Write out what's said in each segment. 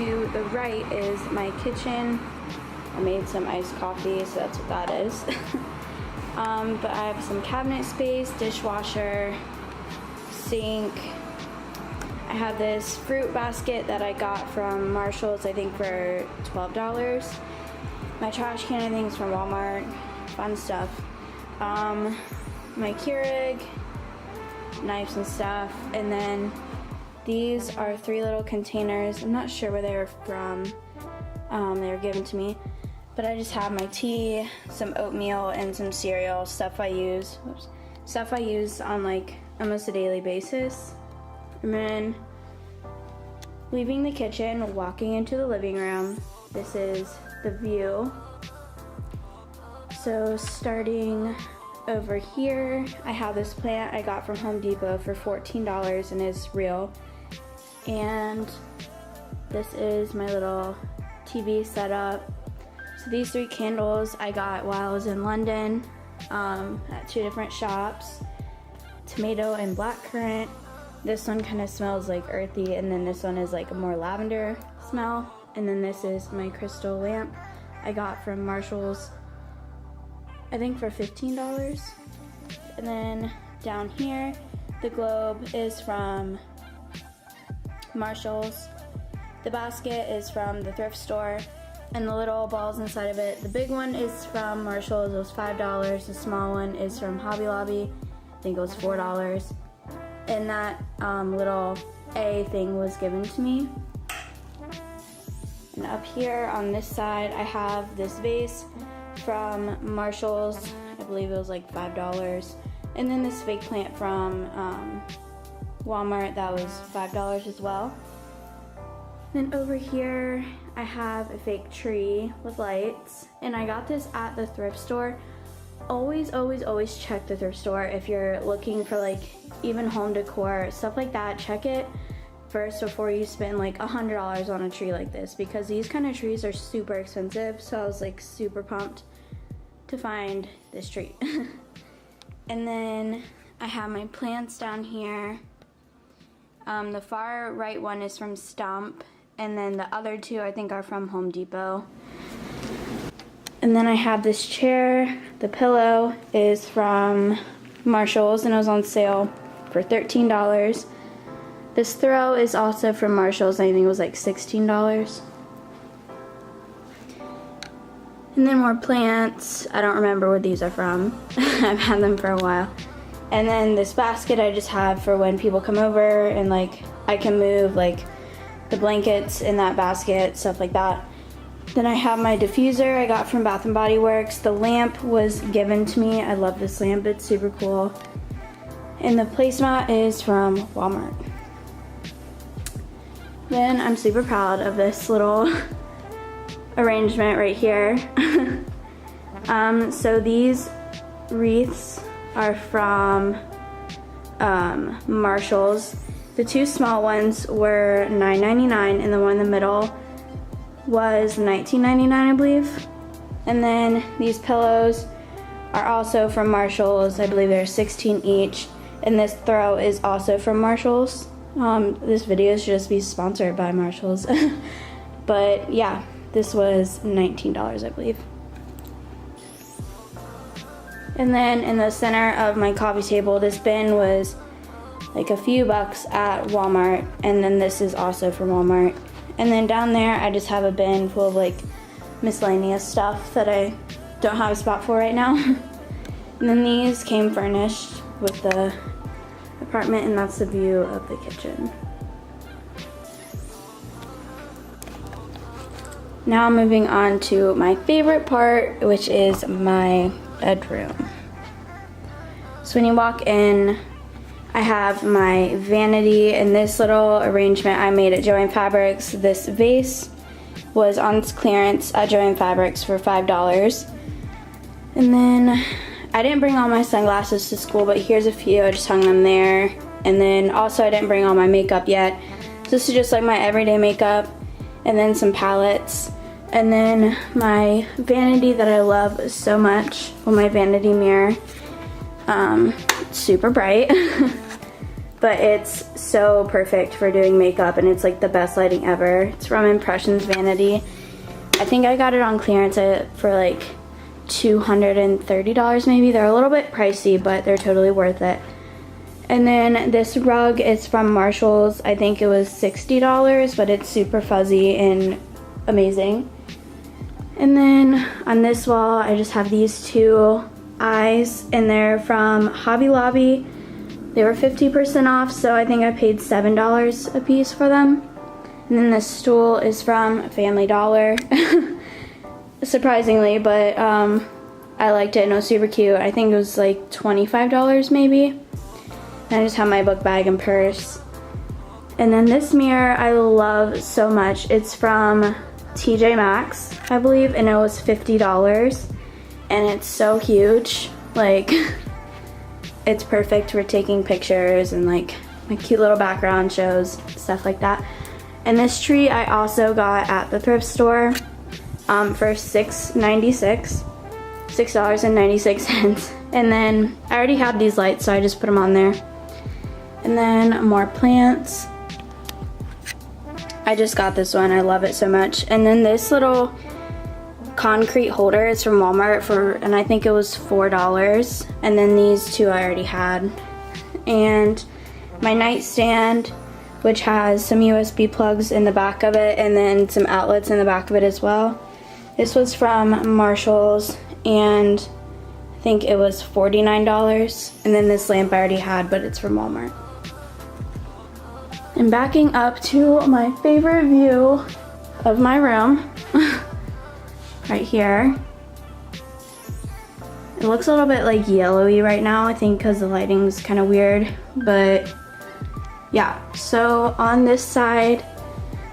to the right is my kitchen. I made some iced coffee, so that's what that is. But I have some cabinet space, dishwasher, sink. I have this fruit basket that I got from Marshall's, I think for $12. My trash can, I think, is from Walmart. Fun stuff. My Keurig, knives and stuff. And then these are 3 little containers. I'm not sure where they were from. They were given to me. But I just have my tea, some oatmeal, and some cereal, stuff I use on like almost a daily basis. And then leaving the kitchen, walking into the living room. This is the view. So starting over here, I have this plant I got from Home Depot for $14 and it's real. And this is my little TV setup. So these 3 candles I got while I was in London at 2 different shops. Tomato and blackcurrant. This one kind of smells like earthy, and then this one is like a more lavender smell. And then this is my crystal lamp I got from Marshall's, I think for $15. And then down here, the globe is from Marshall's. The basket is from the thrift store, and the little balls inside of it. The big one is from Marshall's, it was $5. The small one is from Hobby Lobby, I think it was $4. And that little A thing was given to me. And up here on this side, I have this vase from Marshall's. I believe it was like $5. And then this fake plant from Walmart that was $5 as well. Then over here, I have a fake tree with lights. And I got this at the thrift store. Always check the thrift store if you're looking for like even home decor, stuff like that. Check it first before you spend like $100 on a tree like this, because these kind of trees are super expensive. So I was like super pumped to find this tree. And then I have my plants down here. The far right one is from Stump, and then the other 2 I think are from Home Depot. And then I have this chair. The pillow is from Marshall's and it was on sale for $13. This throw is also from Marshall's. I think it was like $16. And then more plants. I don't remember where these are from. I've had them for a while. And then this basket I just have for when people come over, and like I can move like the blankets in that basket, stuff like that. Then I have my diffuser I got from Bath & Body Works. The lamp was given to me. I love this lamp, it's super cool. And the placemat is from Walmart. Then I'm super proud of this little arrangement right here. So these wreaths are from Marshall's. The 2 small ones were $9.99 and the one in the middle was $19.99, I believe. And then these pillows are also from Marshall's. I believe they're $16 each. And this throw is also from Marshall's. This video should just be sponsored by Marshall's. But yeah, this was $19, I believe. And then in the center of my coffee table, this bin was like a few bucks at Walmart. And then this is also from Walmart. And then down there, I just have a bin full of like miscellaneous stuff that I don't have a spot for right now. And then these came furnished with the apartment, and that's the view of the kitchen. Now moving on to my favorite part, which is my bedroom. So when you walk in, I have my vanity in this little arrangement I made at Joann Fabrics. This vase was on clearance at Joann Fabrics for $5. And then I didn't bring all my sunglasses to school, but here's a few. I just hung them there. And then also I didn't bring all my makeup yet. So this is just like my everyday makeup. And then some palettes. And then my vanity that I love so much. Well, my vanity mirror. Super bright. but it's so perfect for doing makeup, and it's like the best lighting ever. It's from Impressions Vanity. I think I got it on clearance for like $230 maybe. They're a little bit pricey, but they're totally worth it. And then this rug is from Marshalls. I think it was $60, but it's super fuzzy and amazing. And then on this wall, I just have these two eyes, and they're from Hobby Lobby. They were 50% off, so I think I paid $7 a piece for them. And then this stool is from Family Dollar. Surprisingly, but I liked it and it was super cute. I think it was like $25 maybe. And I just have my book bag and purse. And then this mirror I love so much. It's from TJ Maxx, I believe, and it was $50. And it's so huge. Like, it's perfect for taking pictures and like my cute little background shows, stuff like that. And this tree I also got at the thrift store for $6.96. And then I already had these lights, so I just put them on there. And then more plants. I just got this one, I love it so much. And then this little concrete holder is from Walmart and I think it was $4. And then these two I already had. And my nightstand, which has some USB plugs in the back of it and then some outlets in the back of it as well. This was from Marshalls, and I think it was $49. And then this lamp I already had, but it's from Walmart. And backing up to my favorite view of my room, right here. It looks a little bit like yellowy right now, I think because the lighting's kind of weird, but yeah. So on this side,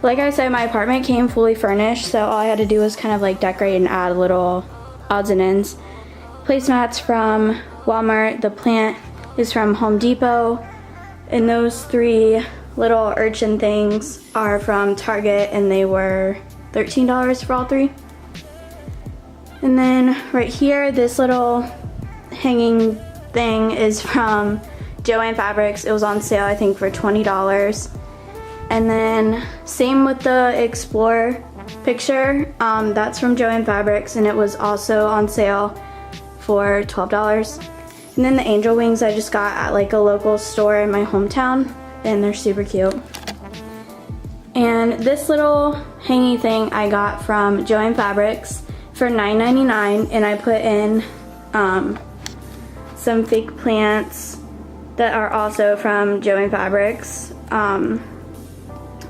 like I said, my apartment came fully furnished, so all I had to do was kind of like decorate and add little odds and ends. Placemats from Walmart, the plant is from Home Depot, and those three little urchin things are from Target, and they were $13 for all three. And then right here, this little hanging thing is from Joann Fabrics. It was on sale, I think, for $20. And then same with the Explore picture. That's from Joann Fabrics, and it was also on sale for $12. And then the angel wings I just got at like a local store in my hometown, and they're super cute. And this little hanging thing I got from Joann Fabrics for $9.99, and I put in some fake plants that are also from Joann Fabrics.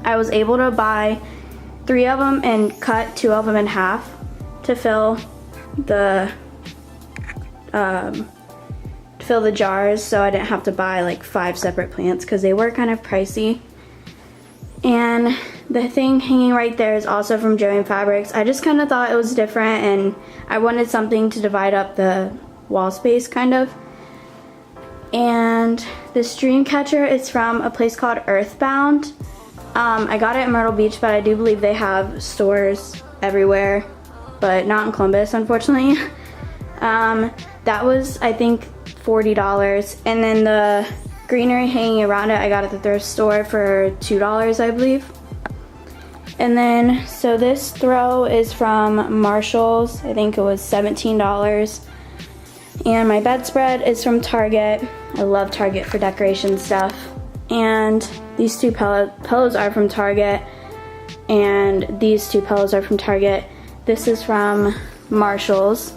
I was able to buy 3 of them and cut 2 of them in half to fill the jars, so I didn't have to buy like 5 separate plants because they were kind of pricey. And the thing hanging right there is also from Joann Fabrics. I just kind of thought it was different, and I wanted something to divide up the wall space kind of. And this dream catcher is from a place called Earthbound. I got it in Myrtle Beach, but I do believe they have stores everywhere, but not in Columbus, unfortunately. That was, I think, $40. And then the greenery hanging around it I got at the thrift store for $2, I believe. And then, so this throw is from Marshalls. I think it was $17. And my bedspread is from Target. I love Target for decoration stuff. And these 2 pillows are from Target. And these 2 pillows are from Target. This is from Marshalls.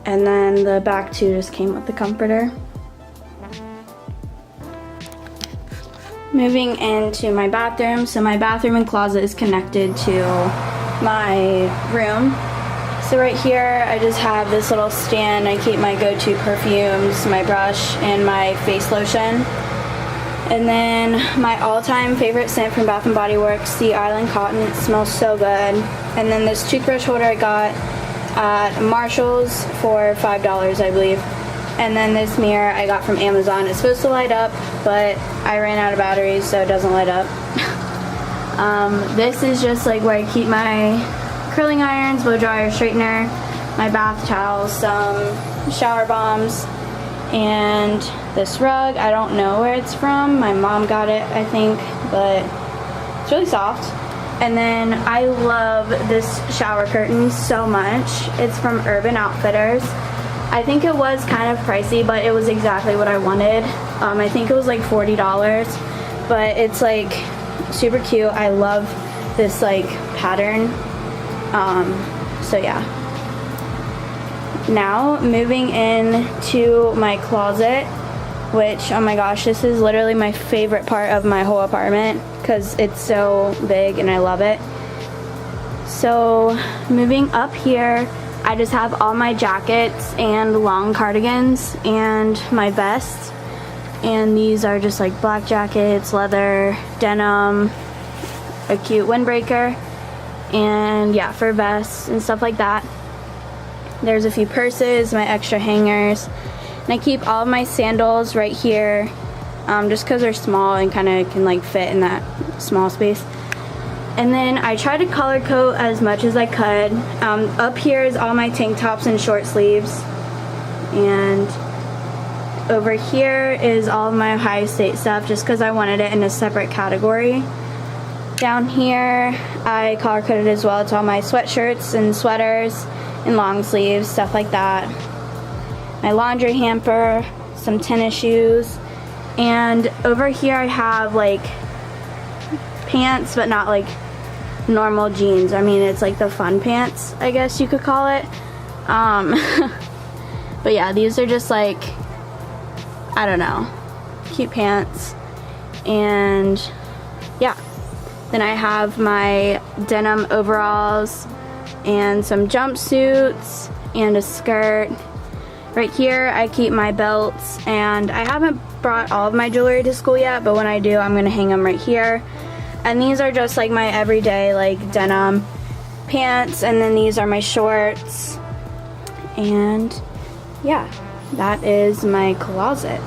And then the back 2 just came with the comforter. Moving into my bathroom. So my bathroom and closet is connected to my room. So right here, I just have this little stand. I keep my go-to perfumes, my brush, and my face lotion. And then my all-time favorite scent from Bath & Body Works, Sea Island Cotton. It smells so good. And then this toothbrush holder I got at Marshalls for $5, I believe. And then this mirror I got from Amazon. It's supposed to light up, but I ran out of batteries, so it doesn't light up. This is just like where I keep my curling irons, blow dryer, straightener, my bath towels, some shower bombs, And this rug, I don't know where it's from. My mom got it, I think, but it's really soft. And then I love this shower curtain so much. It's from Urban Outfitters. I think it was kind of pricey, but it was exactly what I wanted. I think it was like $40, but it's like super cute. I love this like pattern. So yeah. Now moving into my closet, which, oh my gosh, this is literally my favorite part of my whole apartment because it's so big and I love it. So moving up here, I just have all my jackets and long cardigans and my vest. And these are just like black jackets, leather, denim, a cute windbreaker, and yeah, fur vests and stuff like that. There's a few purses, my extra hangers, and I keep all of my sandals right here just because they're small and kind of can like fit in that small space. And then I try to color code as much as I could. Up here is all my tank tops and short sleeves, and over here is all of my Ohio State stuff just because I wanted it in a separate category. Down here I color coded as well. It's all my sweatshirts and sweaters and long sleeves, stuff like that. My laundry hamper, some tennis shoes, and over here I have like pants, but not like normal jeans. I mean, it's like the fun pants, I guess you could call it. But yeah, these are just like, I don't know, cute pants. And yeah, then I have my denim overalls and some jumpsuits and a skirt. Right here I keep my belts, and I haven't brought all of my jewelry to school yet, but when I do, I'm gonna hang them right here. And these are just like my everyday like denim pants, and then these are my shorts. And yeah, that is my closet.